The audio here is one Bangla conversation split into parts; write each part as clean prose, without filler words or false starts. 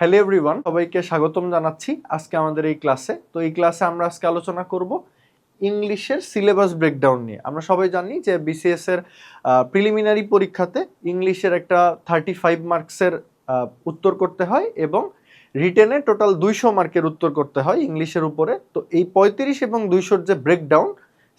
হ্যালো এভরিওয়ান, সবাইকে স্বাগতম জানাচ্ছি আজকে আমাদের এই ক্লাসে। তো এই ক্লাসে আমরা আজকে আলোচনা করব ইংলিশের সিলেবাস ব্রেকডাউন নিয়ে। আমরা সবাই জানি যে বিসিএস এর প্রিলিমিনারি পরীক্ষাতে ইংলিশের একটা 35 মার্কসের উত্তর করতে হয় এবং রিটেনে টোটাল 200 মার্কের উত্তর করতে হয় ইংলিশের উপরে। তো এই 35 এবং 200-র যে ব্রেকডাউন,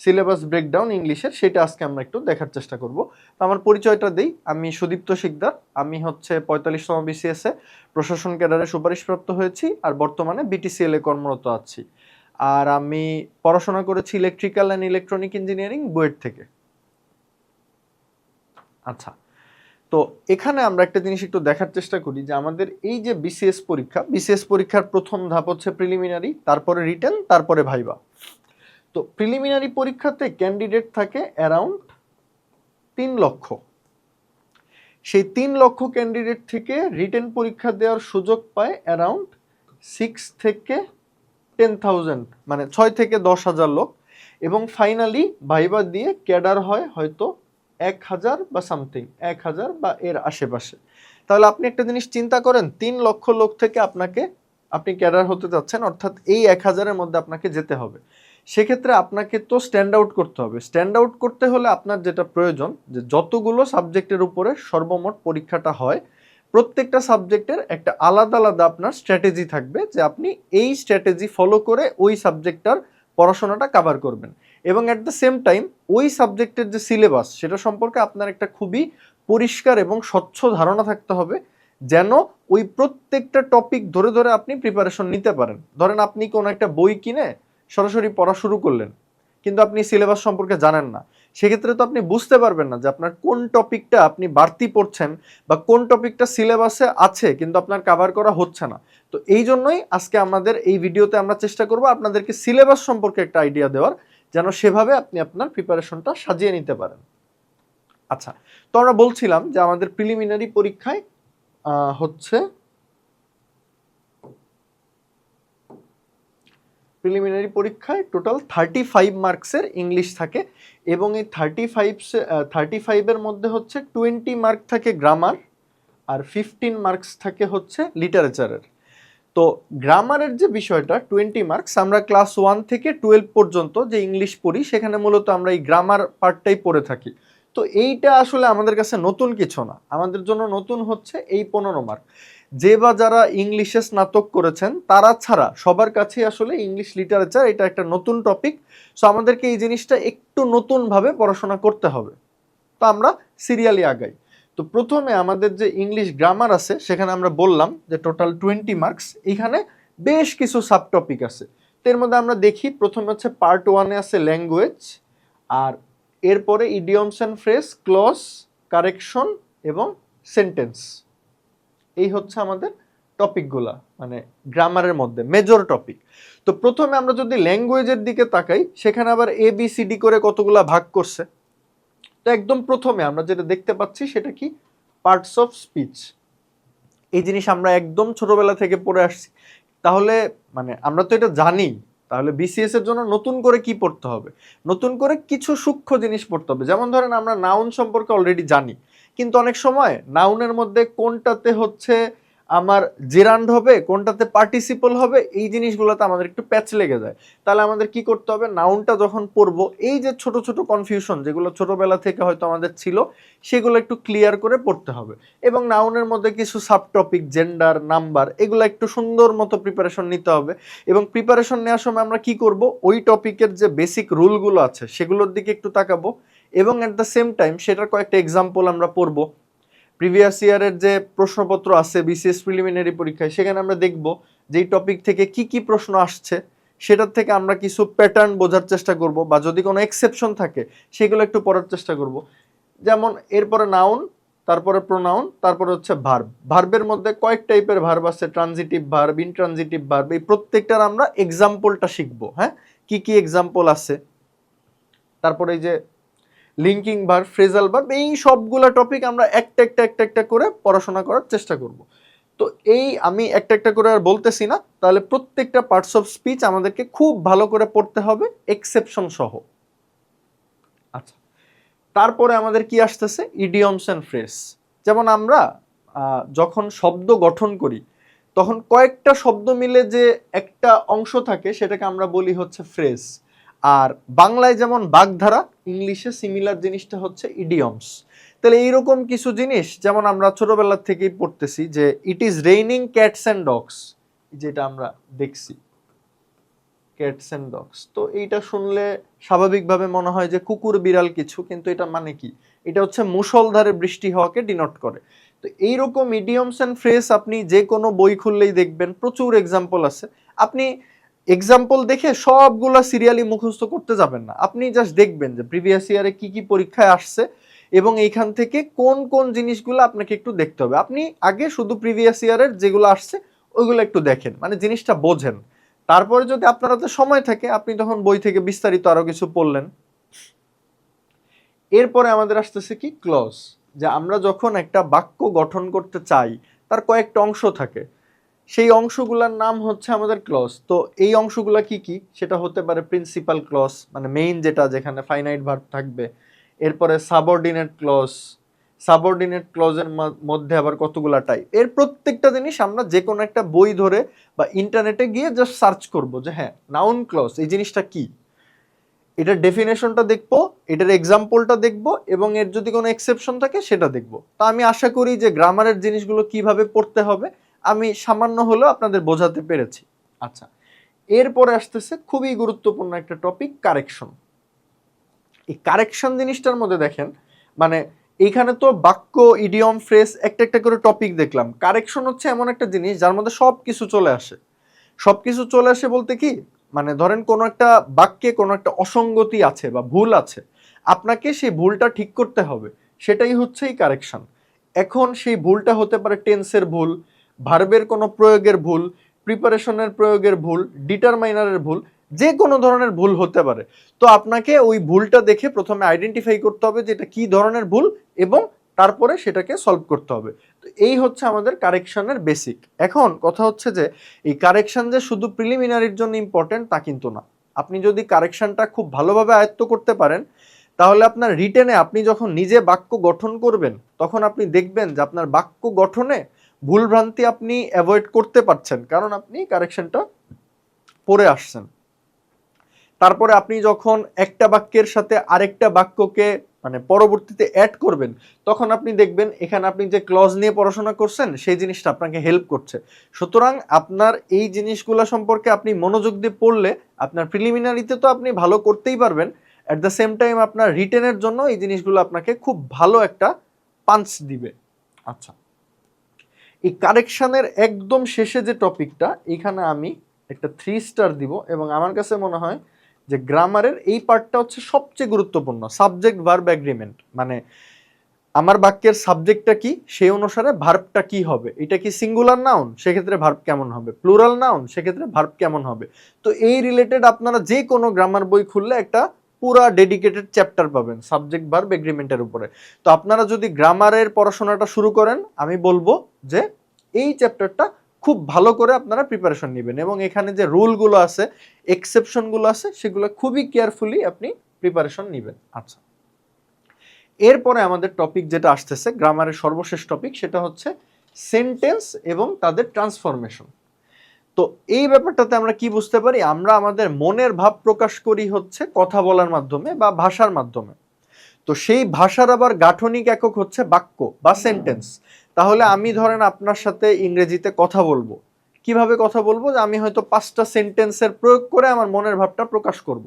সিলেবাস ব্রেকডাউন ইংলিশের, সেটা আজকে আমরা একটু দেখার চেষ্টা করব। তো আমার পরিচয়টা দেই, আমি সুদীপ্ত শিকদার। আমি হচ্ছে 45তম বিসিএস এ প্রশাসন ক্যাডারে সুপারিশপ্রাপ্ত হয়েছি আর বর্তমানে বিটিসিএল এ কর্মরত আছি। আর আমি পড়াশোনা করেছি electrical and electronic engineering BUET থেকে। আচ্ছা, তো এখানে আমরা একটা জিনিস একটু দেখার চেষ্টা করি যে আমাদের এই যে বিসিএস পরীক্ষার প্রথম ধাপ হচ্ছে প্রিলিমিনারি, তারপরে রিটেন, তারপরে ভাইবা। তো প্রিলিমিনারি পরীক্ষাতে ক্যান্ডিডেট থাকে অ্যারাউন্ড 3 লক্ষ। সেই 3 লক্ষ ক্যান্ডিডেট থেকে রিটেন পরীক্ষা দেওয়ার সুযোগ পায় অ্যারাউন্ড 6 থেকে 10,000, মানে 6 থেকে 10,000 লোক। এবং ফাইনালি ভাইবা দিয়ে ক্যাডার হয় হয়তো 1,000 বা সামথিং, 1,000 বা এর আশেপাশে। তাহলে আপনি একটা জিনিস চিন্তা করেন, 3 লক্ষ লোক থেকে আপনি ক্যাডার হতে যাচ্ছেন, অর্থাৎ এই 1,000-এর মধ্যে আপনাকে যেতে হবে। সেক্ষেত্রে আপনাকে তো স্ট্যান্ড আউট করতে হবে। স্ট্যান্ড আউট করতে হলে আপনার যেটা প্রয়োজন, যে যতগুলো সাবজেক্টের উপরে সর্বমোট পরীক্ষাটা হয়, প্রত্যেকটা সাবজেক্টের একটা আলাদা আলাদা আপনার স্ট্র্যাটেজি থাকবে, যে আপনি এই স্ট্র্যাটেজি ফলো করে ওই সাবজেক্টটার পড়াশোনাটা কভার করবেন। এবং অ্যাট দ্য সেম টাইম ওই সাবজেক্টের যে সিলেবাস, সেটা সম্পর্কে আপনার একটা খুবই পরিষ্কার এবং স্বচ্ছ ধারণা থাকতে হবে, যেন ওই প্রত্যেকটা টপিক ধরে ধরে আপনি প্রিপারেশন নিতে পারেন। ধরেন আপনি কোনো একটা বই কিনে সরাসরি পড়া শুরু করলেন, কিন্তু আপনি সিলেবাস সম্পর্কে জানেন না, সেক্ষেত্রে তো আপনি বুঝতে পারবেন না যে আপনার কোন টপিকটা আপনি বাড়তি পড়ছেন বা কোন টপিকটা সিলেবাসে আছে কিন্তু আপনার কভার করা হচ্ছে না। তো এই জন্যই আজকে আমাদের এই ভিডিওতে আমরা চেষ্টা করব আপনাদেরকে সিলেবাস সম্পর্কে একটা আইডিয়া দেওয়ার, যেন সেভাবে আপনি আপনার প্রিপারেশনটা সাজিয়ে নিতে পারেন। আচ্ছা, তো আমরা বলছিলাম যে আমাদের প্রিলিমিনারি পরীক্ষায় হচ্ছে প্রিলিমিনারি পরীক্ষায় টোটাল 35 মার্কসের ইংলিশ থাকে এবং এই 35-এর মধ্যে হচ্ছে 20 মার্ক থাকে গ্রামার আর 15 মার্কস থাকে হচ্ছে লিটারেচারের। তো গ্রামারের যে বিষয়টা 20 মার্কস, আমরা ক্লাস 1 থেকে 12 পর্যন্ত যে ইংলিশ পড়ি সেখানে মূলত আমরা এই গ্রামার পার্টটাই পড়ে থাকি। তো এইটা আসলে আমাদের কাছে নতুন কিছু না, আমাদের জন্য নতুন হচ্ছে এই 15 মার্ক। যে বা যারা ইংলিশে স্নাতক করেছেন তারা ছাড়া সবার কাছে আসলে ইংলিশ লিটারেচার এটা একটা নতুন টপিক। সো আমাদেরকে এই জিনিসটা একটু নতুনভাবে পড়াশোনা করতে হবে। তো আমরা সিরিয়ালি আগাই। তো প্রথমে আমাদের যে ইংলিশ গ্রামার আছে সেখানে আমরা বললাম যে টোটাল 20 মার্কস, এখানে বেশ কিছু সাব টপিক আছে। তো এর মধ্যে আমরা দেখি, প্রথমে হচ্ছে পার্ট 1-এ আছে ল্যাঙ্গুয়েজ, আর এরপরে idioms and phrase, clause, correction এবং সেন্টেন্স। এই হচ্ছে আমাদের টপিকগুলা, মানে গ্রামারের মধ্যে মেজর টপিক। তো প্রথমে আমরা যদি ল্যাঙ্গুয়েজের দিকে তাকাই, সেখানে আবার ABCD করে কতগুলা ভাগ করছে। তো একদম প্রথমে আমরা যেটা দেখতে পাচ্ছি সেটা কি, পার্টস অফ স্পিচ। এই জিনিস আমরা একদম ছোটবেলা থেকে পড়ে আসছি, তাহলে মানে আমরা তো এটা জানি। তাহলে বিসিএস এর জন্য নতুন করে কি পড়তে হবে? নতুন করে কিছু সূক্ষ্ম জিনিস পড়তে হবে। যেমন ধরেন আমরা নাউন সম্পর্কে অলরেডি জানি, কিন্তু অনেক সময় নাউনের মধ্যে কোনটাতে হচ্ছে আমার জেরান্ড হবে, কোনটাতে পার্টিসিপল হবে, এই জিনিসগুলোতে আমাদের একটু প্যাচ লেগে যায়। তাহলে আমাদের কি করতে হবে, নাউনটা যখন পড়বো, এই যে ছোট ছোট কনফিউশন যেগুলো ছোটবেলা থেকে হয়তো আমাদের ছিল, সেগুলো একটু ক্লিয়ার করে পড়তে হবে। এবং নাউনের মধ্যে কিছু সাব টপিক, জেন্ডার, নাম্বার, এগুলো একটু সুন্দর মতো প্রিপারেশন নিতে হবে। এবং প্রিপারেশন নেওয়ার সময় আমরা কি করব, ওই টপিকের যে বেসিক রুলগুলো আছে সেগুলোর দিকে একটু তাকাবো এবং অ্যাট দ্য সেম টাইম সেটার কয়েকটা এক্সাম্পল আমরা পড়বো। প্রিভিয়াস ইয়ারের যে প্রশ্নপত্র আছে বিসিএস প্রিলিমিনারি পরীক্ষায়, যেখানে আমরা দেখব যে এই টপিক থেকে কি কি প্রশ্ন আসছে, সেটার থেকে আমরা কিছু প্যাটার্ন বোঝার চেষ্টা করব, বা যদি কোনো এক্সেপশন থাকে সেগুলো একটু পড়ার চেষ্টা করব। যেমন এরপরে নাউন, তারপরে প্রোনাউন, তারপরে হচ্ছে ভার্ব। ভার্বের মধ্যে কয়েক টাইপের ভার্ব আছে, ট্রানজিটিভ ভার্ব, ইনট্রানজিটিভ ভার্ব। এই প্রত্যেকটার আমরা এক্সাম্পলটা শিখবো। হ্যাঁ, কি কি এক্সাম্পল আছে, তারপরে এই যে লিঙ্কিং ভার্ব, ফ্রেজাল ভার্ব, এই সবগুলা টপিক আমরা একটা একটা করে পড়াশোনা করার চেষ্টা করব। তো এই আমি একটা একটা করে আর বলতেছি না, তাহলে প্রত্যেকটা পার্টস অফ স্পিচ আমাদেরকে খুব ভালো করে পড়তে হবে এক্সেপশন সহ। আচ্ছা, তারপরে আমাদের কি আসতেছে, ইডিয়মস অ্যান্ড ফ্রেজ। যেমন আমরা যখন শব্দ গঠন করি, তখন কয়েকটা শব্দ মিলে যে একটা অংশ থাকে সেটাকে আমরা বলি হচ্ছে ফ্রেজ। আর বাংলায় যেমন বাগধারা, ইংলিশে সিমিলার জিনিসটা হচ্ছে ইডিয়মস। তাহলে এইরকম কিছু জিনিস যেমন আমরা ছোটবেলা থেকেই পড়তেছি যে it is raining cats and dogs, যেটা আমরা দেখছি ক্যাটস অ্যান্ড ডগস। তো এইটা শুনলে স্বাভাবিকভাবে মনে হয় যে কুকুর বিড়াল কিছু, কিন্তু এটা মানে কি? এটা হচ্ছে মুষলধারে বৃষ্টি হওয়াকে ডিনোট করে। তো এইরকম ইডিয়মস অ্যান্ড ফ্রেজ আপনি যে কোনো বই খুললেই দেখবেন প্রচুর এক্সাম্পল আছে। আপনি এক্সাম্পল দেখে সবগুলা সিরিয়ালি মুখস্থ করতে যাবেন না, আপনি জাস্ট দেখবেন যে প্রিভিয়াস ইয়ারে কি কি পরীক্ষায় আসছে এবং এইখান থেকে কোন কোন জিনিসগুলো আপনাকে একটু দেখতে হবে। আপনি আগে শুধু প্রিভিয়াস ইয়ারের যেগুলো আসছে ওইগুলো একটু দেখেন, মানে জিনিসটা বোঝেন। তারপরে যদি আপনার হাতে সময় থাকে আপনি তখন বই থেকে বিস্তারিত আরো কিছু পড়লেন। এরপরে আমাদের আসতেছে কি ক্লজ, যে আমরা যখন একটা বাক্য গঠন করতে চাই তার কয়েকটা অংশ থাকে, সেই অংশগুলোর নাম হচ্ছে আমাদের ক্লজ। তো এই অংশগুলো কি কি? সেটা হতে পারে প্রিন্সিপাল ক্লজ, মানে মেইন যেটা, যেখানে ফাইনাইট ভার্ব থাকবে। এরপরে সাবঅর্ডিনেট ক্লজ, সাবঅর্ডিনেট ক্লজের মধ্যে আবার কতগুলা টাইপ। এর প্রত্যেকটা জিনিস আমরা যে কোনো একটা বই ধরে বা ইন্টারনেটে গিয়ে জাস্ট সার্চ করব যে হ্যাঁ নাউন ক্লজ এই জিনিসটা কি, এটার ডেফিনেশনটা দেখবো, এটার এক্সাম্পলটা দেখবো, এবং এর যদি কোনো এক্সেপশন থাকে সেটা দেখবো। তো আমি আশা করি যে গ্রামারের জিনিসগুলো কিভাবে পড়তে হবে আমি সামান্য হলেও আপনাদের বোঝাতে পেরেছি। আচ্ছা, এরপরে আসতেছে খুবই গুরুত্বপূর্ণ একটা টপিক, কারেকশন। এই কারেকশন জিনিসটার মধ্যে দেখেন, মানে এইখানে তো বাক্য, ইডিয়ম, ফ্রেজ একটা একটা করে টপিক দেখলাম। কারেকশন হচ্ছে এমন একটা জিনিস যার মধ্যে সব কিছু চলে আসে। সব কিছু চলে আসে বলতে কি, মানে ধরেন কোনো একটা বাক্যে কোনো একটা অসঙ্গতি আছে বা ভুল আছে, আপনাকে সেই ভুলটা ঠিক করতে হবে, সেটাই হচ্ছে এই কারেকশন। এখন সেই ভুলটা হতে পারে টেন্সের ভুল, ভার্বের কোনো প্রয়োগের ভুল, প্রিপারেশনের প্রয়োগের ভুল, ডিটারমাইনারের ভুল, যে কোনো ধরনের ভুল হতে পারে। তো আপনাকে ওই ভুলটা দেখে প্রথমে আইডেন্টিফাই করতে হবে যে এটা কি ধরনের ভুল, এবং তারপরে সেটাকে সলভ করতে হবে। তো এই হচ্ছে আমাদের কারেকশনের বেসিক। এখন কথা হচ্ছে যে এই কারেকশন যে শুধু প্রিলিমিনারির জন্য ইম্পর্টেন্ট তা কিন্তু না। আপনি যদি কারেকশনটা খুব ভালোভাবে আয়ত্ত করতে পারেন তাহলে আপনার রিটেনে আপনি যখন নিজে বাক্য গঠন করবেন তখন আপনি দেখবেন যে আপনার বাক্য গঠনে ভুলভ্রান্তি আপনি অ্যাভয়েড করতে পারছেন, কারণ আপনি কারেকশনটা পড়ে আসছেন। তারপরে আপনি যখন একটা বাক্যের সাথে আরেকটা বাক্যকে মানে পরবর্তীতে অ্যাড করবেন তখন আপনি দেখবেন এখানে আপনি যে ক্লজ নিয়ে পড়াশোনা করছেন সেই জিনিসটা আপনাকে হেল্প করছে। সুতরাং আপনার এই জিনিসগুলো সম্পর্কে আপনি মনোযোগ দিয়ে পড়লে আপনার প্রিলিমিনারিতে তো আপনি ভালো করতেই পারবেন, অ্যাট দ্য সেম টাইম আপনার রিটেনের জন্য এই জিনিসগুলো আপনাকে খুব ভালো একটা পাঞ্চ দিবে। আচ্ছা, এই কারেকশনের একদম শেষে যে টপিকটা, এখানে আমি একটা 3 স্টার দিব, এবং আমার কাছে মনে হয় যে গ্রামারের এই পার্টটা হচ্ছে সবচেয়ে গুরুত্বপূর্ণ, সাবজেক্ট ভার্ব এগ্রিমেন্ট। মানে আমার বাক্যের সাবজেক্টটা কি সেই অনুসারে ভার্বটা কি হবে, এটা কি সিঙ্গুলার নাউন সেক্ষেত্রে ভার্ব কেমন হবে, প্লুরাল নাউন সেক্ষেত্রে ভার্ব কেমন হবে। তো এই রিলেটেড আপনারা যে কোনো গ্রামার বই খুললে একটা পুরা ডেডিকেটেড চ্যাপ্টার পাবেন সাবজেক্ট ভার্ব এগ্রিমেন্টের উপরে। তো আপনারা যদি গ্রামারের পড়াশোনাটা শুরু করেন আমি বলবো যে এই চ্যাপ্টারটা খুব ভালো করে আপনারা প্রিপারেশন নেবেন, এবং এখানে যে রুলগুলো আছে, এক্সেপশনগুলো আছে, সেগুলো খুবই কেয়ারফুলি আপনি প্রিপারেশন নেবেন। আচ্ছা, এরপরে আমাদের টপিক যেটা আসতেছে গ্রামারের সর্বশেষ টপিক, সেটা হচ্ছে সেন্টেন্স এবং তাদের ট্রান্সফরমেশন। তো এই ব্যাপারটাতে আমরা কি বুঝতে পারি, আমরা আমাদের মনের ভাব প্রকাশ করি হচ্ছে কথা বলার মাধ্যমে বা ভাষার মাধ্যমে। তো সেই ভাষার আবার গাঠনিক একক হচ্ছে বাক্য বা সেন্টেন্স। তাহলে আমি ধরেন আপনার সাথে ইংরেজিতে কথা বলবো, কিভাবে কথা বলবো, যে আমি হয়তো 5টা সেন্টেন্সের প্রয়োগ করে আমার মনের ভাবটা প্রকাশ করব।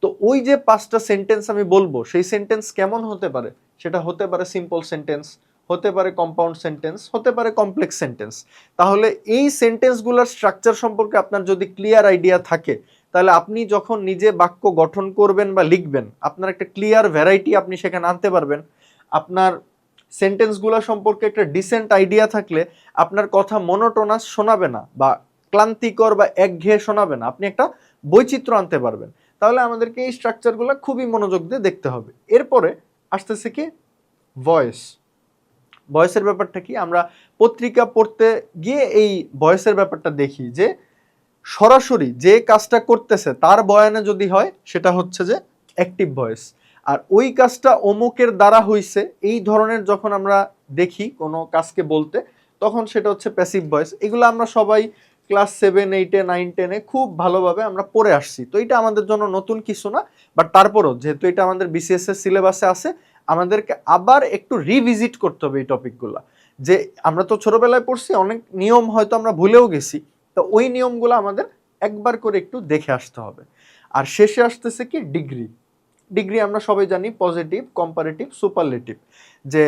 তো ওই যে 5টা সেন্টেন্স আমি বলবো সেই সেন্টেন্স কেমন হতে পারে, সেটা হতে পারে সিম্পল সেন্টেন্স, হতে পারে কম্পাউন্ড সেন্টেন্স, হতে পারে কমপ্লেক্স সেন্টেন্স। তাহলে এই সেন্টেন্সগুলোর স্ট্রাকচার সম্পর্কে আপনার যদি ক্লিয়ার আইডিয়া থাকে তাহলে আপনি যখন নিজে বাক্য গঠন করবেন বা লিখবেন আপনার একটা ক্লিয়ার ভ্যারাইটি আপনি সেখানে আনতে পারবেন। আপনার সেন্টেন্সগুলো সম্পর্কে একটা ডিসেন্ট আইডিয়া থাকলে আপনার কথা মনোটোনাস শোনাবে না বা ক্লান্তিকর বা একঘেয়ে শোনাবে না, আপনি একটা বৈচিত্র্য আনতে পারবেন। তাহলে আমাদেরকে এই স্ট্রাকচারগুলো খুবই মনোযোগ দিয়ে দেখতে হবে। এরপরে আসতেছে কি ভয়েস। ভয়েসের ব্যাপারটা কি, আমরা পত্রিকা পড়তে গিয়ে এই ভয়েসের ব্যাপারটা দেখি যে সরাসরি যে কাজটা করতেছে তার বয়ানে যদি হয় সেটা হচ্ছে যে অ্যাক্টিভ ভয়েস, আর ওই কাজটা অমুকের দ্বারা হইছে এই ধরনের যখন আমরা দেখি কোনো কাজকে বলতে তখন সেটা হচ্ছে প্যাসিভ ভয়েস। এগুলো আমরা সবাই ক্লাস 7, 8, 9, 10 খুব ভালোভাবে আমরা পড়ে আসছি, তো এটা আমাদের জন্য নতুন কিছু না। বাট তারপরও যেহেতু এটা আমাদের বিসিএস এর সিলেবাসে আছে, আমাদেরকে আবার একটু রিভিজিট করতে হবে এই টপিকগুলো। যে আমরা তো ছোটবেলায় পড়ছি, অনেক নিয়ম হয়তো আমরা ভুলেও গেছি, তো ওই নিয়মগুলো আমাদের একবার করে একটু দেখে আসতে হবে। আর শেষে আসতেছে কি ডিগ্রি। ডিগ্রি আমরা সবাই জানি পজিটিভ, কম্পারেটিভ, সুপারলেটিভ। যে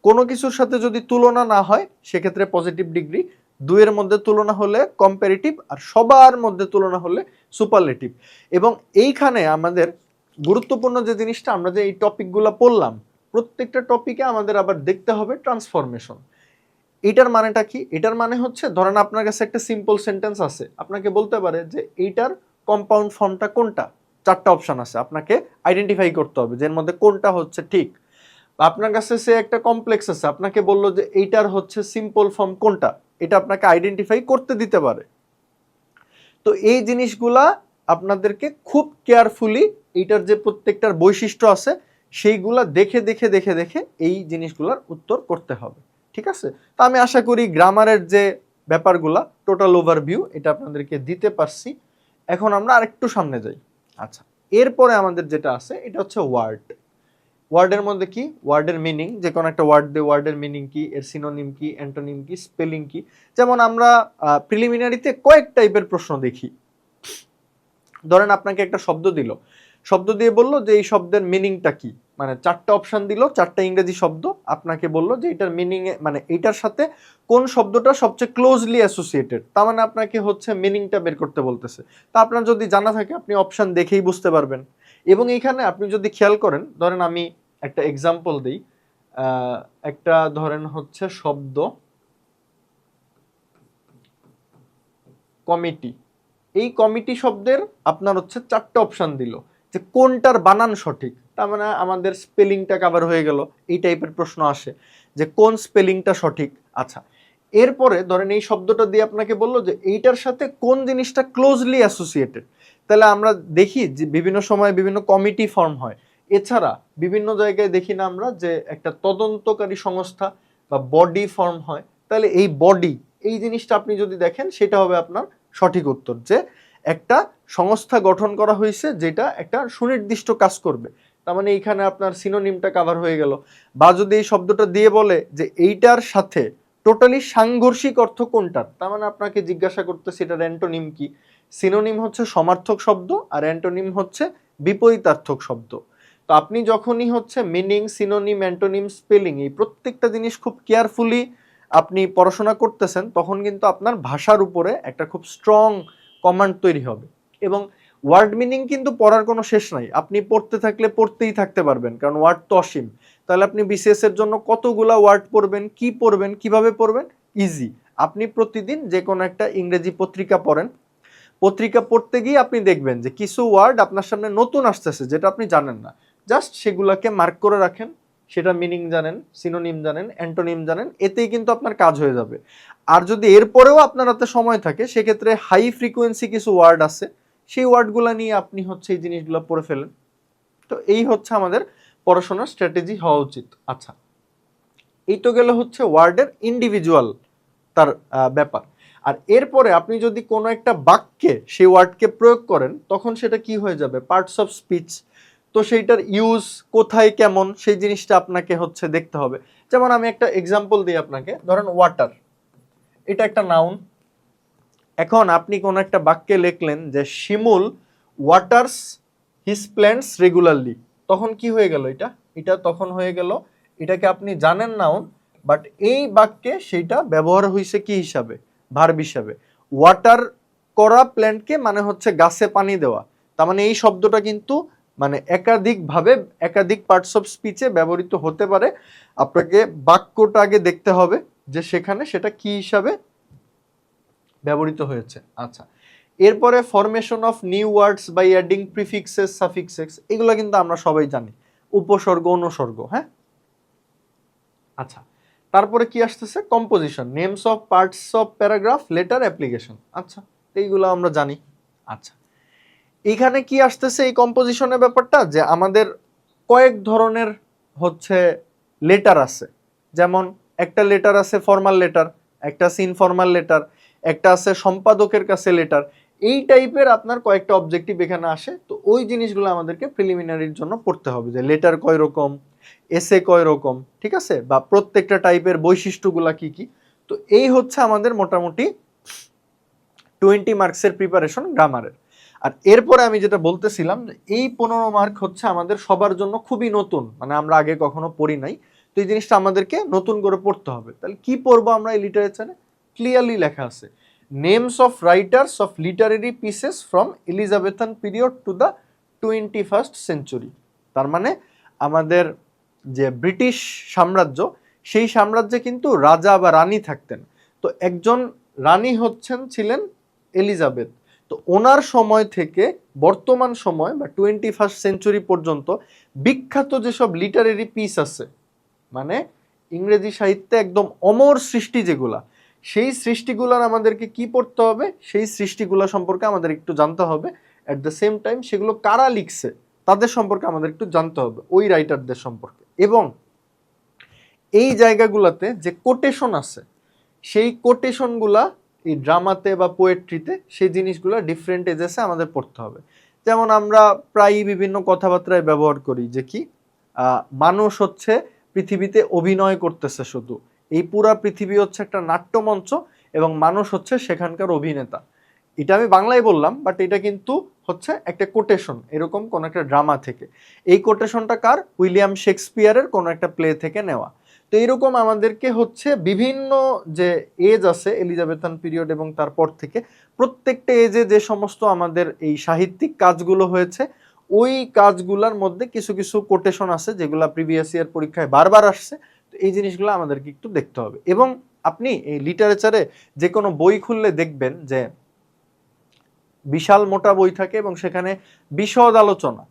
কোনো কিছুর সাথে যদি তুলনা না হয় সেক্ষেত্রে পজিটিভ ডিগ্রি, দুইয়ের মধ্যে তুলনা হলে কম্পারেটিভ, আর সবার মধ্যে তুলনা হলে সুপারলেটিভ। এবং এইখানে আমাদের গুরুত্বপূর্ণ যে জিনিসটা, আমরা যে এই টপিকগুলো পড়লাম, প্রত্যেকটা টপিকে আমাদের আবার দেখতে হবে ট্রান্সফরমেশন। এটার মানেটা কি? এটার মানে হচ্ছে, ধরেন আপনার কাছে একটা সিম্পল সেন্টেন্স আছে, আপনাকে বলতে পারে যে এইটার কম্পাউন্ড ফর্মটা কোনটা, 4টা অপশন আছে, আপনাকে আইডেন্টিফাই করতে হবে যে এর মধ্যে কোনটা হচ্ছে ঠিক। আপনার কাছে সে একটা কমপ্লেক্স আছে, আপনাকে বললো যে এইটার হচ্ছে সিম্পল ফর্ম কোনটা, এটা আপনাকে আইডেন্টিফাই করতে দিতে পারে। তো এই জিনিসগুলা আপনাদেরকে খুব কেয়ারফুলি, এইটার যে প্রত্যেকটার বৈশিষ্ট্য আছে সেইগুলা দেখে দেখে দেখে দেখে এই জিনিসগুলার উত্তর করতে হবে, ঠিক আছে? তো আমি আশা করি গ্রামারের যে ব্যাপারগুলা টোটাল ওভারভিউ এটা আপনাদেরকে দিতে পারছি। এখন আমরা আরেকটু সামনে যাই। আচ্ছা, এরপরে আমাদের যেটা আছে এটা হচ্ছে ওয়ার্ড। ওয়ার্ডের মধ্যে কি? ওয়ার্ডের মিনিং, যে কোনো একটা ওয়ার্ড দিয়ে ওয়ার্ডের মিনিং কি, এর সিনোনিম কি, অ্যান্টোনিম কি, স্পেলিং কি। যেমন আমরা প্রিলিমিনারিতে কয়েক টাইপের প্রশ্ন দেখি। ধরেন আপনাকে একটা শব্দ দিল, শব্দ দিয়ে বলল যে এই শব্দের মিনিংটা কি, মানে 4টা অপশন দিল, 4টা ইংরেজি শব্দ, আপনাকে বলল যে এটার মিনিং, মানে এইটার সাথে কোন শব্দটা সবচেয়ে ক্লোজলি অ্যাসোসিয়েটেড, তার মানে আপনাকে হচ্ছে মিনিংটা বের করতে বলতেছে। তা আপনার যদি জানা থাকে আপনি অপশন দেখেই বুঝতে পারবেন। এবং এইখানে আপনি যদি খেয়াল করেন, ধরেন আমি একটা এক্সাম্পল দিই, একটা ধরেন হচ্ছে শব্দ কমিটি। এই কমিটি শব্দের আপনার হচ্ছে 4টা অপশন দিল যে কোনটার বানান সঠিক, তার মানে আমাদের স্পেলিংটা কভার হয়ে গেল। এই টাইপের প্রশ্ন আসে যে কোন স্পেলিংটা সঠিক। আচ্ছা, এরপরে ধরেন এই শব্দটা দিয়ে আপনাকে বললো যে এইটার সাথে কোন জিনিসটা ক্লোজলি অ্যাসোসিয়েটেড। তাহলে আমরা দেখি যে বিভিন্ন সময় বিভিন্ন কমিটি ফর্ম হয়। এছাড়া বিভিন্ন জায়গায় দেখি না আমরা যে একটা তদন্তকারী সংস্থা বা বডি ফর্ম হয়। তাহলে এই বডি, এই জিনিসটা আপনি যদি দেখেন সেটা হবে আপনার সঠিক উত্তর, যে একটা সংস্থা গঠন করা হয়েছে যেটা একটা সুনির্দিষ্ট কাজ করবে। তার মানে এইখানে আপনার সিনোনিমটা কভার হয়ে গেল। বা যদি এই শব্দটা দিয়ে বলে যে এইটার সাথে টোটালি সাংঘর্ষিক অর্থ কোনটার, তার মানে আপনাকে জিজ্ঞাসা করতে সেটার অ্যান্টোনিম কি। সিনোনিম হচ্ছে সমার্থক শব্দ, আর অ্যান্টোনিম হচ্ছে বিপরীতার্থক শব্দ। তো আপনি যখনই হচ্ছে মিনিং, সিনোনিম, অ্যান্টোনিম, স্পেলিং, এই প্রত্যেকটা জিনিস খুব কেয়ারফুলি আপনি পড়াশোনা করতেছেন, তখন কিন্তু আপনার ভাষার উপরে একটা খুব স্ট্রং কমান্ড তৈরি হবে। এবং ওয়ার্ড মিনিং কিন্তু পড়ার কোনো শেষ নাই, আপনি পড়তে থাকলে পড়তেই থাকতে পারবেন, কারণ ওয়ার্ড তো অসীম। তাহলে আপনি বিসিএস এর জন্য কতগুলা ওয়ার্ড পড়বেন, কি পড়বেন, কিভাবে পড়বেন, ইজি। আপনি প্রতিদিন যে কোনো একটা ইংরেজি পত্রিকা পড়েন, পত্রিকা পড়তে গিয়ে আপনি দেখবেন যে কিছু ওয়ার্ড আপনার সামনে নতুন আসতেছে যেটা আপনি জানেন না, জাস্ট সেগুলাকে মার্ক করে রাখেন, সেটা মিনিং জানেন, সিনোনিম জানেন, অ্যান্টোনিম জানেন, এতেই কিন্তু আপনার কাজ হয়ে যাবে। আর যদি এরপরেও আপনার হাতে সময় থাকে সেক্ষেত্রে হাই ফ্রিকোয়েন্সি কিছু ওয়ার্ড আছে, সেই ওয়ার্ডগুলো নিয়ে আপনি হচ্ছে এই জিনিসগুলো পড়ে ফেলেন। তো এই হচ্ছে আমাদের পড়াশোনার স্ট্র্যাটেজি হওয়া উচিত। আচ্ছা, এই তো গেলে হচ্ছে ওয়ার্ডের ইন্ডিভিজুয়াল তার ব্যাপার। আর এরপরে আপনি যদি কোনো একটা বাক্যে সেই ওয়ার্ডকে প্রয়োগ করেন তখন সেটা কি হয়ে যাবে, পার্টস অফ স্পিচ। তো সেইটার ইউজ কোথায় কেমন সেই জিনিসটা আপনাকে হচ্ছে দেখতে হবে। যেমন আমি একটা এক্সাম্পল দিই আপনাকে, ধরেন ওয়াটার, এটা একটা নাউন। এখন আপনি কোনো একটা বাক্যে লিখলেন যে শিমুল ওয়াটার্স হিজ প্ল্যান্টস রেগুলারলি, তখন কি হয়ে গেল, এটা এটা তখন হয়ে গেল, এটাকে আপনি জানেন নাউন, বাট এই বাক্যে সেইটা ব্যবহার হয়েছে কি হিসাবে, ভার্ব হিসাবে। ওয়াটার করা প্ল্যান্টকে মানে হচ্ছে গাছে পানি দেওয়া, তার মানে এই শব্দটা কিন্তু মানে একাধিকভাবে একাধিক পার্টস অফ স্পিচে ব্যবহৃত হতে পারে। আপনাকে বাক্যটা আগে দেখতে হবে যে সেখানে সেটা কি হিসাবে ব্যবহৃত হয়েছে। আচ্ছা, এরপরে formation of new words by adding prefixes, suffixes, এগুলো কিন্তু আমরা সবাই জানি, উপসর্গ, অনুসর্গ। হ্যাঁ, আচ্ছা, তারপরে কি আসতেছে, composition, names of parts of paragraph, letter, application. আচ্ছা, এইগুলো আমরা জানি। আচ্ছা, এইখানে কি আসতেছে এই কম্পোজিশনের ব্যাপারটা, যে আমাদের কয়েক ধরনের হচ্ছে লেটার আছে। যেমন একটা লেটার আছে ফর্মাল লেটার, একটা আছে ইনফর্মাল লেটার, একটা আছে সম্পাদকের কাছে লেটার। এই টাইপের আপনার কয়েকটা অবজেক্টিভ এখানে আসে। তো ওই জিনিসগুলো আমাদেরকে প্রিলিমিনারির জন্য পড়তে হবে, যে লেটার কয় রকম, এসে কয় রকম, ঠিক আছে, বা প্রত্যেকটা টাইপের বৈশিষ্ট্যগুলা কি কি। তো এই হচ্ছে আমাদের মোটামুটি 20 মার্কসের প্রিপারেশন গ্রামারের। আর এরপরে আমি যেটা বলতেছিলাম, এই 15 মার্ক হচ্ছে আমাদের সবার জন্য খুবই নতুন, মানে আমরা আগে কখনো পড়ি নাই। তো এই জিনিসটা আমাদেরকে নতুন করে পড়তে হবে। তাহলে কি পড়বো আমরা এই লিটারেচারে? ক্লিয়ারলি লেখা আছে, names of writers of literary pieces from Elizabethan period to the 21st century. তার মানে আমাদের যে ব্রিটিশ সাম্রাজ্য, সেই সাম্রাজ্যে কিন্তু রাজা বা রানী থাকতেন। তো একজন রানী ছিলেন এলিজাবেথ। তো ওনার সময় থেকে বর্তমান সময় বা 21st সেঞ্চুরি পর্যন্ত বিখ্যাত যেসব লিটারেরি পিস আছে, মানে ইংরেজি সাহিত্যে একদম অমর সৃষ্টি যেগুলা, সেই সৃষ্টিগুলার আমাদেরকে কি পড়তে হবে, সেই সৃষ্টিগুলা সম্পর্কে আমাদের একটু জানতে হবে। অ্যাট দ্য সেম টাইম সেগুলো কারা লিখছে তাদের সম্পর্কে আমাদের একটু জানতে হবে, ওই রাইটারদের সম্পর্কে। এবং এই জায়গাগুলোতে যে কোটেশন আছে, সেই কোটেশনগুলা এই ড্রামাতে বা পোয়েট্রিতে সেই জিনিসগুলো ডিফারেন্ট এজেসে আমাদের পড়তে হবে। যেমন আমরা প্রায়ই বিভিন্ন কথাবার্তায় ব্যবহার করি যে কি, মানুষ হচ্ছে পৃথিবীতে অভিনয় করতেছে শুধু, এই পুরা পৃথিবী হচ্ছে একটা নাট্যমঞ্চ এবং মানুষ হচ্ছে সেখানকার অভিনেতা। এটা আমি বাংলায় বললাম, বাট এটা কিন্তু হচ্ছে একটা কোটেশন, এরকম কোন একটা ড্রামা থেকে। এই কোটেশনটা কার? উইলিয়াম শেক্সপিয়ারের কোন একটা প্লে থেকে নেওয়া। তো এরকম আমাদেরকে হচ্ছে বিভিন্ন যে এজ আছে এলিজাবেথান পিরিয়ড এবং তারপর থেকে, প্রত্যেকটা এজে যে সমস্ত আমাদের এই সাহিত্যিক কাজগুলো হয়েছে, ওই কাজগুলোর মধ্যে কিছু কিছু কোটেশন আছে যেগুলো প্রিভিয়াস ইয়ার পরীক্ষায় বারবার আসছে। তো এই জিনিসগুলো আমাদেরকে একটু দেখতে হবে। এবং আপনি এই লিটারেচারে যে কোনো বই খুললে দেখবেন যে বিশাল মোটা বই থাকে এবং সেখানে বিশদ আলোচনা।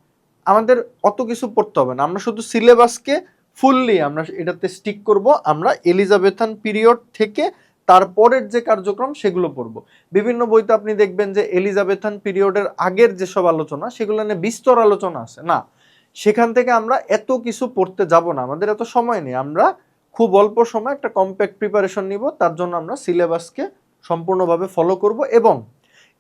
আমাদের অত কিছু পড়তে হবে না, আমরা শুধু সিলেবাসকে ফুললি আমরা এটাতে স্টিক করব। আমরা এলিজাবেথান পিরিয়ড থেকে তারপরের যে কার্যক্রম সেগুলো পড়ব। বিভিন্ন বইতে আপনি দেখবেন যে এলিজাবেথান পিরিয়ডের আগের যেসব আলোচনা, সেগুলো নিয়ে বিস্তর আলোচনা আছে না, সেখান থেকে আমরা এত কিছু পড়তে যাব না, আমাদের এত সময় নেই। আমরা খুব অল্প সময় একটা কম্প্যাক্ট প্রিপারেশন নিব, তার জন্য আমরা সিলেবাসকে সম্পূর্ণভাবে ফলো করব। এবং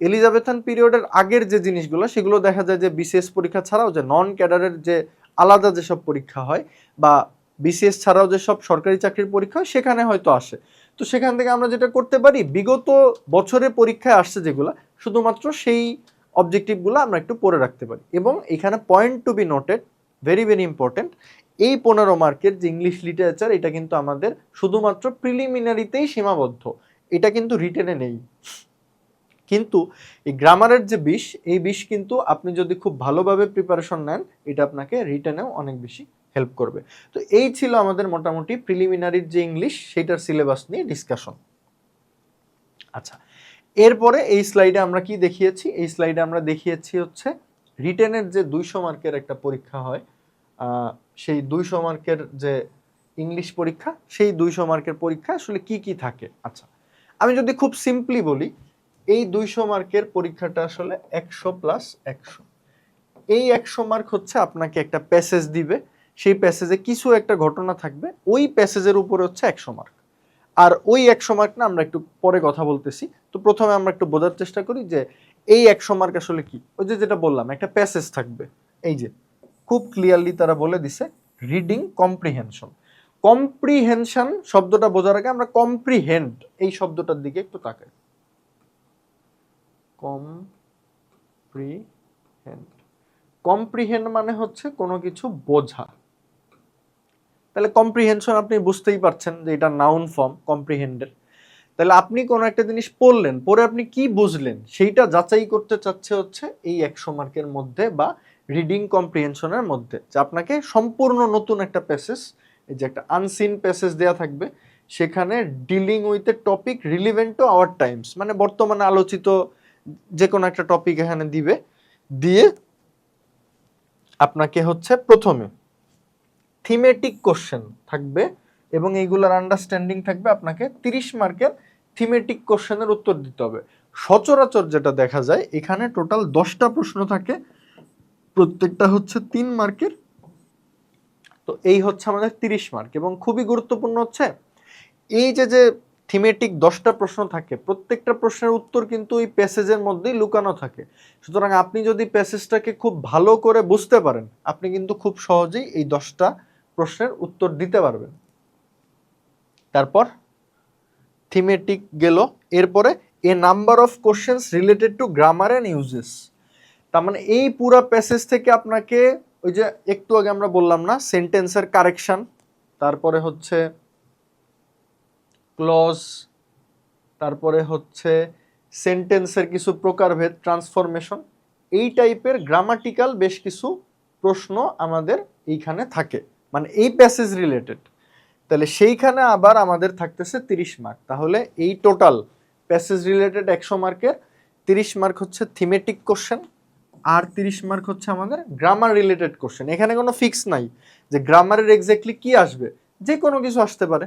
এলিজাবেথান পিরিয়ডের আগের যে জিনিসগুলো, সেগুলো দেখা যায় যে বিসিএস পরীক্ষা ছাড়াও যে নন ক্যাডারের যে আলাদা যেসব পরীক্ষা হয়, বা বিসিএস ছাড়াও যেসব সরকারি চাকরির পরীক্ষা হয়, সেখানে হয়তো আসে। তো সেখান থেকে আমরা যেটা করতে পারি, বিগত বছরের পরীক্ষায় আসছে যেগুলো, শুধুমাত্র সেই অবজেক্টিভগুলো আমরা একটু পড়ে রাখতে পারি। এবং এখানে point to be noted, very very important, এই 15 মার্কের যে ইংলিশ লিটারেচার, এটা কিন্তু আমাদের শুধুমাত্র প্রিলিমিনারিতেই সীমাবদ্ধ, এটা কিন্তু রিটেনে নেই। কিন্তু এই গ্রামারের যে 20, এই 20 কিন্তু আপনি যদি খুব ভালোভাবে প্রিপারেশন নেন, এটা আপনাকে রিটেনেও অনেক বেশি হেল্প করবে। তো এই ছিল আমাদের মোটামুটি প্রিলিমিনারির যে ইংলিশ, সেটার সিলেবাস নিয়ে ডিসকাশন। আচ্ছা, এরপরে এই স্লাইডে আমরা কি দেখিয়েছি? এই স্লাইডে আমরা দেখিয়েছি হচ্ছে রিটেনের যে 200 মার্কের একটা পরীক্ষা হয়, সেই 200 মার্কের যে ইংলিশ পরীক্ষা, সেই 200 মার্কের পরীক্ষা আসলে কি কি থাকে। আচ্ছা, আমি যদি খুব সিম্পলি বলি, এই 200 মার্কের পরীক্ষাটা আসলে 100 প্লাস 100। এই 100 মার্ক হচ্ছে আপনাকে একটা প্যাসেজ দিবে, সেই প্যাসেজে কিছু একটা ঘটনা থাকবে, ওই প্যাসেজের উপরে হচ্ছে 100 মার্ক। আর ওই 100 মার্ক না আমরা একটু পরে কথা বলতেছি। তো প্রথমে আমরা একটু বোঝার চেষ্টা করি যে এই 100 মার্ক আসলে কি। ওই যে যেটা বললাম, একটা প্যাসেজ থাকবে, এই যে খুব ক্লিয়ারলি তারা বলে দিছে রিডিং কম্প্রিহেনশন। কম্প্রিহেনশন শব্দটা বোঝার আগে আমরা কম্প্রিহেন্ড এই শব্দটার দিকে একটু তাকাই। কম্প্রিহেন্ড, কম্প্রিহেন্ড মানে হচ্ছে কোনো কিছু বোঝা। তাহলে কম্প্রিহেনশন আপনি বুঝতেই পারছেন যে এটা নাউন ফর্ম কম্প্রিহেন্ডের। তাহলে আপনি কোনো একটা জিনিস পড়লেন, পরে আপনি কি বুঝলেন সেইটা যাচাই করতে চাচ্ছে হচ্ছে এই 100 মার্কের মধ্যে বা রিডিং কম্প্রিহেনশনের মধ্যে, যে আপনাকে সম্পূর্ণ নতুন একটা প্যাসেজ, এই যে একটা আনসিন প্যাসেজ দেয়া থাকবে, সেখানে dealing with a topic relevant to our Times, মানে বর্তমানে আলোচিত যে কোনো একটা টপিক এখানে দিবে, দিয়ে আপনাকে হচ্ছে প্রথমে থিমেটিক কোশ্চেন থাকবে এবং এইগুলোর আন্ডারস্ট্যান্ডিং থাকবে। আপনাকে 30 মার্কের থিমেটিক কোশ্চেনের উত্তর দিতে হবে। সচরাচর যেটা দেখা যায়, এখানে টোটাল 10টা প্রশ্ন থাকে, প্রত্যেকটা হচ্ছে 3 মার্কের। তো এই হচ্ছে আমাদের 30 মার্ক। এবং খুবই গুরুত্বপূর্ণ হচ্ছে এই যে থিমেটিক 10টা প্রশ্ন থাকে, প্রত্যেকটা প্রশ্নের উত্তর কিন্তু ওই প্যাসেজের মধ্যেই লুকানো থাকে। সুতরাং আপনি যদি প্যাসেজটাকে খুব ভালো করে বুঝতে পারেন, আপনি কিন্তু খুব সহজেই এই 10টা প্রশ্নের উত্তর দিতে পারবেন। তারপর থিমেটিক গেল, এরপরে a number of questions related to grammar and uses. তার মানে এই পুরো প্যাসেজ থেকে আপনাকে ওই যে একটু আগে আমরা বললাম না, সেন্টেন্সের কারেকশন, তারপরে হচ্ছে ক্লজ, তারপরে হচ্ছে সেন্টেন্সের কিছু প্রকারভেদ, ট্রান্সফরমেশন, এই টাইপের গ্রামাটিক্যাল বেশ কিছু প্রশ্ন আমাদের এইখানে থাকে, মানে এই প্যাসেজ রিলেটেড। তাহলে সেইখানে আবার আমাদের থাকতেছে 30 মার্ক। তাহলে এই টোটাল প্যাসেজ রিলেটেড 100 মার্কের 30 মার্ক হচ্ছে থিমেটিক কোশ্চেন, আর 30 মার্ক হচ্ছে আমাদের গ্রামার রিলেটেড কোশ্চেন। এখানে কোনো ফিক্স নাই যে গ্রামারের এক্স্যাক্টলি কি আসবে, যে কোনো কিছু আসতে পারে,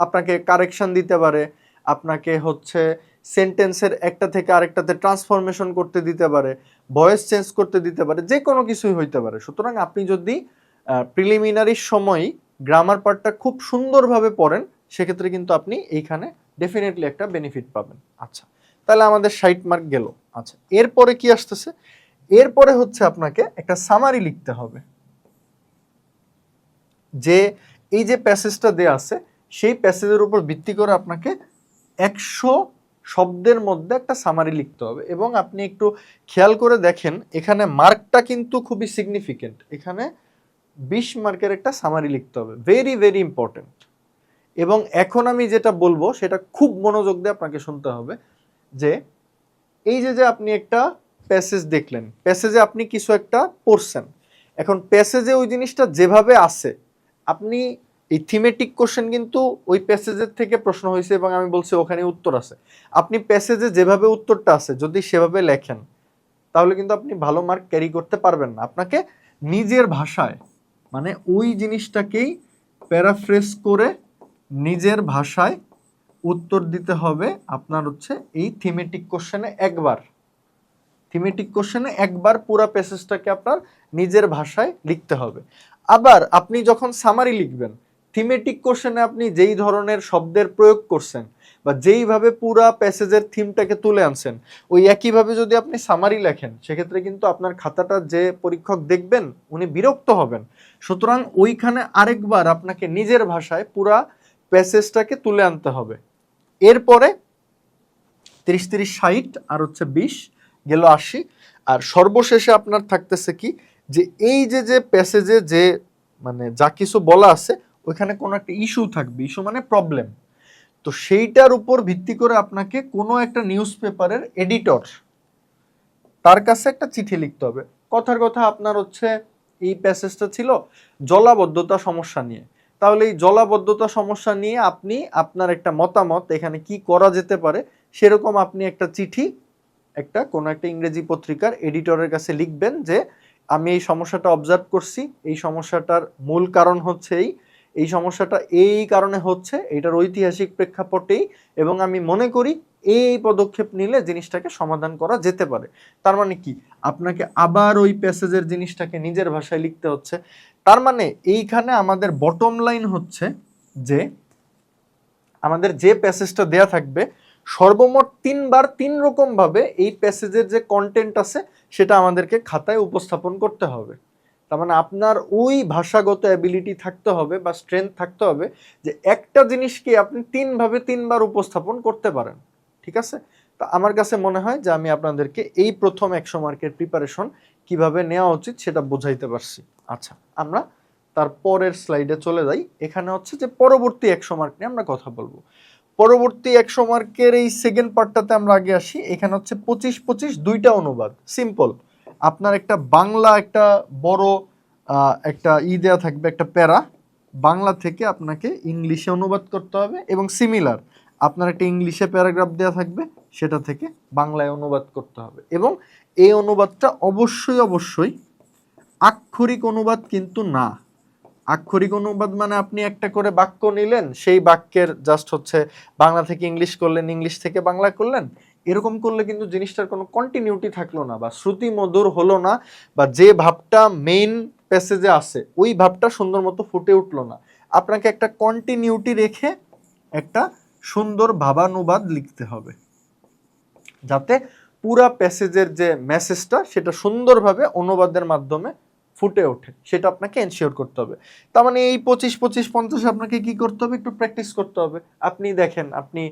আপনাকে কারেকশন দিতে পারে, আপনাকে হচ্ছে সেন্টেন্সের একটা থেকে আরেকটাতে ট্রান্সফরমেশন করতে দিতে পারে, ভয়েস চেঞ্জ করতে দিতে পারে, যে কোনো কিছুই হইতে পারে। সুতরাং আপনি যদি প্রিলিমিনারির সময় গ্রামার পার্টটা খুব সুন্দরভাবে পড়েন, সেক্ষেত্রে কিন্তু আপনি এইখানে ডেফিনেটলি একটা বেনিফিট পাবেন। আচ্ছা, তাহলে আমাদের 60 মার্ক গেল। আচ্ছা, এরপরে কি আসতেছে? এরপরে হচ্ছে আপনাকে একটা সামারি লিখতে হবে, যে এই যে প্যাসেজটা দেয়া আছে সেই প্যাসেজের উপর ভিত্তি করে আপনাকে 100 শব্দের মধ্যে একটা সামারি লিখতে হবে। এবং আপনি একটু খেয়াল করে দেখেন, এখানে মার্কটা কিন্তু খুবই সিগনিফিকেন্ট। এখানে 20 মার্কের একটা সামারি লিখতে হবে, ভেরি ভেরি ইম্পর্টেন্ট। এবং এখন আমি যেটা বলবো সেটা খুব মনোযোগ দিয়ে আপনাকে শুনতে হবে, যে এই যে আপনি একটা প্যাসেজ দেখলেন, প্যাসেজে আপনি কিছু একটা পড়ছেন, এখন প্যাসেজে ওই জিনিসটা যেভাবে আছে, আপনি এই থিমেটিক কোশ্চেন কিন্তু ওই প্যাসেজের থেকে প্রশ্ন হয়েছে এবং আমি বলছি ওখানে উত্তর আছে, আপনি প্যাসেজে যেভাবে উত্তরটা আছে যদি সেভাবে লেখেন, তাহলে কিন্তু আপনি ভালো মার্ক ক্যারি করতে পারবেন না। আপনাকে নিজের ভাষায়, মানে ওই জিনিসটাকেই প্যারাফ্রেজ করে নিজের ভাষায় উত্তর দিতে হবে আপনার হচ্ছে এই থিমেটিক কোশ্চেনে একবার। থিমেটিক কোশ্চেনে একবার পুরো প্যাসেজটাকে আপনার নিজের ভাষায় লিখতে হবে। আবার আপনি যখন সামারি লিখবেন, থিমেটিক কোশ্চেনে আপনি যেই ধরনের শব্দের প্রয়োগ করছেন বা যেইভাবে পুরা প্যাসেজের থিমটাকে তুলে আনছেন, ওই একইভাবে যদি আপনি সামারি লেখেন, সেক্ষেত্রে কিন্তু আপনার খাতাটা যে পরীক্ষক দেখবেন উনি বিরক্ত হবেন। সুতরাং ওইখানে আরেকবার আপনাকে নিজের ভাষায় পুরা প্যাসেজটাকে তুলে আনতে হবে। এরপরে 30 30 60 আর হচ্ছে 20 গেল 80। আর সর্বশেষে আপনার থাকতেছে কি, যে এই যে প্যাসেজে যে মানে যা কিছু বলা আছে ওইখানে কোনো একটা ইস্যু থাকবে, ইস্যু মানে প্রবলেম। তো সেইটার উপর ভিত্তি করে আপনাকে কোনো একটা নিউজ পেপারের এডিটর, তার কাছে একটা চিঠি লিখতে হবে। কথার কথা আপনার হচ্ছে এই প্যাসেজটা ছিল জলাবদ্ধতা সমস্যা নিয়ে, তাহলে এই জলাবদ্ধতা সমস্যা নিয়ে আপনি আপনার একটা মতামত, এখানে কি করা যেতে পারে সেরকম আপনি একটা চিঠি একটা কোনো একটা ইংরেজি পত্রিকার এডিটরের কাছে লিখবেন, যে আমি এই সমস্যাটা অবজার্ভ করছি, এই সমস্যাটার মূল কারণ হচ্ছে এই সমস্যাটা এই কারণে হচ্ছে, এটার ঐতিহাসিক প্রেক্ষাপটেই, এবং আমি মনে করি এই পদক্ষেপ নিলে জিনিসটাকে সমাধান করা যেতে পারে। তার মানে কি, আপনাকে আবার ওই প্যাসেজের জিনিসটাকে নিজের ভাষায় লিখতে হচ্ছে। তার মানে এইখানে আমাদের বটম লাইন হচ্ছে যে আমাদের যে প্যাসেজটা দেয়া থাকবে সর্বমোট 3 বার 3 রকম ভাবে এই প্যাসেজের যে কন্টেন্ট আছে সেটা আমাদেরকে খাতায় উপস্থাপন করতে হবে। তার মানে আপনার ওই ভাষাগত অ্যাবিলিটি থাকতে হবে বা স্ট্রেংথ থাকতে হবে যে একটা জিনিসকে আপনি 3 ভাবে 3 বার উপস্থাপন করতে পারেন। ঠিক আছে? তো আমার কাছে মনে হয় যে আমি আপনাদেরকে এই প্রথম 100 মার্কের প্রিপারেশন কিভাবে নেওয়া উচিত সেটা বোঝাইতে পারছি। আচ্ছা, আমরা তার পরের স্লাইডে চলে যাই। এখানে হচ্ছে যে পরবর্তী 100 মার্ক নিয়ে আমরা কথা বলবো। পরবর্তী 100 মার্কের এই সেকেন্ড পার্টটাতে আমরা আগে আসি। এখানে হচ্ছে 25-25 দুইটা অনুবাদ, সিম্পল। আপনার একটা বাংলা একটা বড় একটা দেয়া থাকবে, একটা প্যারা, বাংলা থেকে আপনাকে ইংলিশে অনুবাদ করতে হবে, এবং সিমিলার আপনার একটা ইংলিশে প্যারাগ্রাফ দেওয়া থাকবে, সেটা থেকে বাংলায় অনুবাদ করতে হবে। এবং এই অনুবাদটা অবশ্যই অবশ্যই আক্ষরিক অনুবাদ কিন্তু না। আক্ষরিক অনুবাদ মানে আপনি একটা করে বাক্য নিলেন, সেই বাক্যের জাস্ট হচ্ছে বাংলা থেকে ইংলিশ করলেন, ইংলিশ থেকে বাংলা করলেন, এরকম করলে কিন্তু জিনিসটার কোনো কন্টিনিউটি থাকলো না, বা শ্রুতি মধুর হলো না, বা যে ভাবটা মেইন প্যাসেজে আছে ওই ভাবটা সুন্দর মতো ফুটে উঠলো না। আপনাকে একটা কন্টিনিউটি রেখে একটা সুন্দর ভাবানুবাদ লিখতে হবে, যাতে পুরা প্যাসেজের যে মেসেজটা সেটা সুন্দরভাবে অনুবাদের মাধ্যমে ফুটে ওঠে, সেটা আপনাকে এনশিওর করতে হবে। তার মানে এই 25, 25, 50 আপনাকে কি করতে হবে, একটু প্র্যাকটিস করতে হবে। আপনি দেখেন, আপনি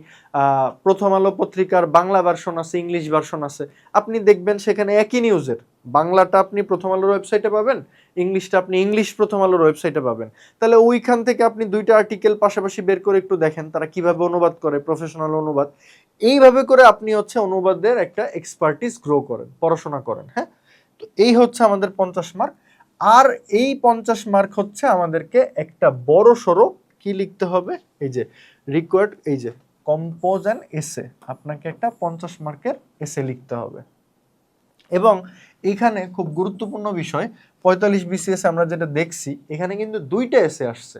প্রথম আলো পত্রিকার বাংলা ভার্সন আছে, ইংলিশ ভার্সন আছে, আপনি দেখবেন সেখানে একই নিউজের বাংলাটা আপনি প্রথম আলোর ওয়েবসাইটে পাবেন, ইংলিশটা আপনি ইংলিশ প্রথম আলোর ওয়েবসাইটে পাবেন। তাহলে ওইখান থেকে আপনি দুইটা আর্টিকেল পাশাপাশি বের করে একটু দেখেন তারা কিভাবে অনুবাদ করে, প্রফেশনাল অনুবাদ। এইভাবে করে আপনি হচ্ছে অনুবাদের একটা এক্সপার্টিস গ্রো করেন, পড়াশোনা করেন। হ্যাঁ, তো এই হচ্ছে আমাদের 50 মার্ক। আর এই 50 মার্ক হচ্ছে আমাদেরকে একটা বড় সড়ো কি লিখতে হবে, এই যে রিকোয়ার্ড, এই যে কম্পোজ অ্যান্ড এসে, আপনাকে একটা 50 মার্কের এসে লিখতে হবে। এবং এখানে খুব গুরুত্বপূর্ণ বিষয়, 45 বিসিএস আমরা যেটা দেখছি এখানে কিন্তু দুইটা এসে আসছে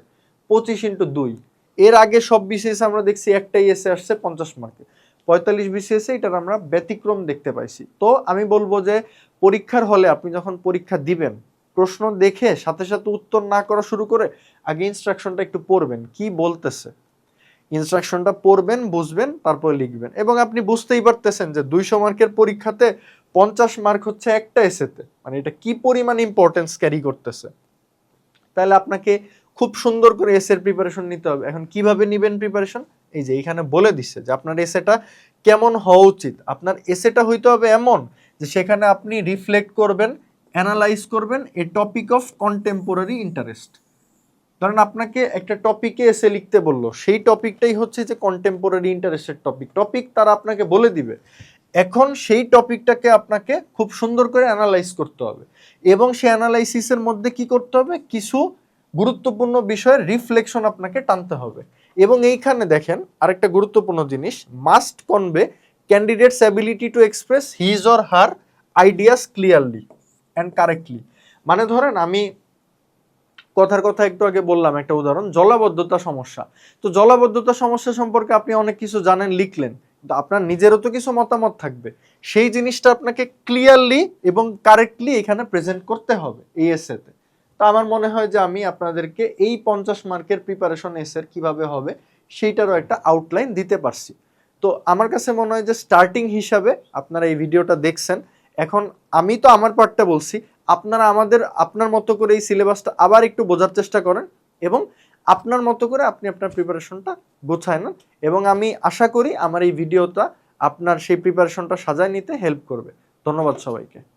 25x2। এর আগে সব বিসিএস আমরা দেখছি একটাই এসে আসছে 50 মার্কে, 45 বিসিএস এটার আমরা ব্যতিক্রম দেখতে পাইছি। তো আমি বলবো যে পরীক্ষার হলে আপনি যখন পরীক্ষা দিবেন, প্রশ্ন দেখে সাথে সাথে উত্তর না করা শুরু করে আগে ইনস্ট্রাকশনটা একটু পড়বেন, কি বলতেছে, ইনস্ট্রাকশনটা পড়বেন, বুঝবেন, তারপর লিখবেন। এবং আপনি বুঝতেই পারতেছেন যে 200 মার্কের পরীক্ষাতে 50 মার্ক হচ্ছে একটা এসেতে, মানে এটা কি পরিমাণ ইম্পর্টেন্স ক্যারি করতেছে। তাহলে আপনাকে খুব সুন্দর করে এসের প্রিপারেশন নিতে হবে। এখন কিভাবে নেবেন প্রিপারেশন, এই যে এখানে বলে দিচ্ছে যে আপনার এসেটা কেমন হওয়া উচিত। আপনার এসেটা হইতে হবে এমন যে সেখানে আপনি রিফ্লেক্ট করবেন, অ্যানালাইজ করবেন এ টপিক অফ কন্টেম্পোরারি ইন্টারেস্ট। ধরেন আপনাকে একটা টপিকে এসে লিখতে বললো, সেই টপিকটাই হচ্ছে যে কন্টেম্পোরারি ইন্টারেস্টের টপিক তারা আপনাকে বলে দিবে। এখন সেই টপিকটাকে আপনাকে খুব সুন্দর করে অ্যানালাইজ করতে হবে, এবং সেই অ্যানালাইসিসের মধ্যে কি করতে হবে, কিছু গুরুত্বপূর্ণ বিষয়ের রিফ্লেকশন আপনাকে টানতে হবে। এবং এইখানে দেখেন আরেকটা গুরুত্বপূর্ণ জিনিস, must convey candidates ability to express his or her ideas clearly and correctly. মানে ধরেন আমি কথার কথা একটু আগে বললাম একটা উদাহরণ, জলাবদ্ধতা সমস্যা। তো জলাবদ্ধতা সমস্যা সম্পর্কে আপনি অনেক কিছু জানেন, লিখলেন, কিন্তু আপনার নিজেরও তো কিছু মতামত থাকবে, সেই জিনিসটা আপনাকে ক্লিয়ারলি এবং কারেক্টলি এখানে প্রেজেন্ট করতে হবে এই এসেতে। তো আমার মনে হয় যে আমি আপনাদেরকে এই 50 মার্কের প্রিপারেশন এসের কিভাবে হবে সেইটারও একটা আউটলাইন দিতে পারছি। তো আমার কাছে মনে হয় যে স্টার্টিং হিসাবে আপনারা এই ভিডিওটা দেখছেন, এখন আমি তো আমার পার্টটা বলছি, আপনারা আপনার মতো করে এই সিলেবাসটা আবার একটু বোঝার চেষ্টা করেন, এবং আপনার মতো করে আপনি আপনার প্রিপারেশনটা গোছায় নেন। এবং আমি আশা করি আমার এই ভিডিওটা আপনার সেই প্রিপারেশনটা সাজায় নিতে হেল্প করবে। ধন্যবাদ সবাইকে।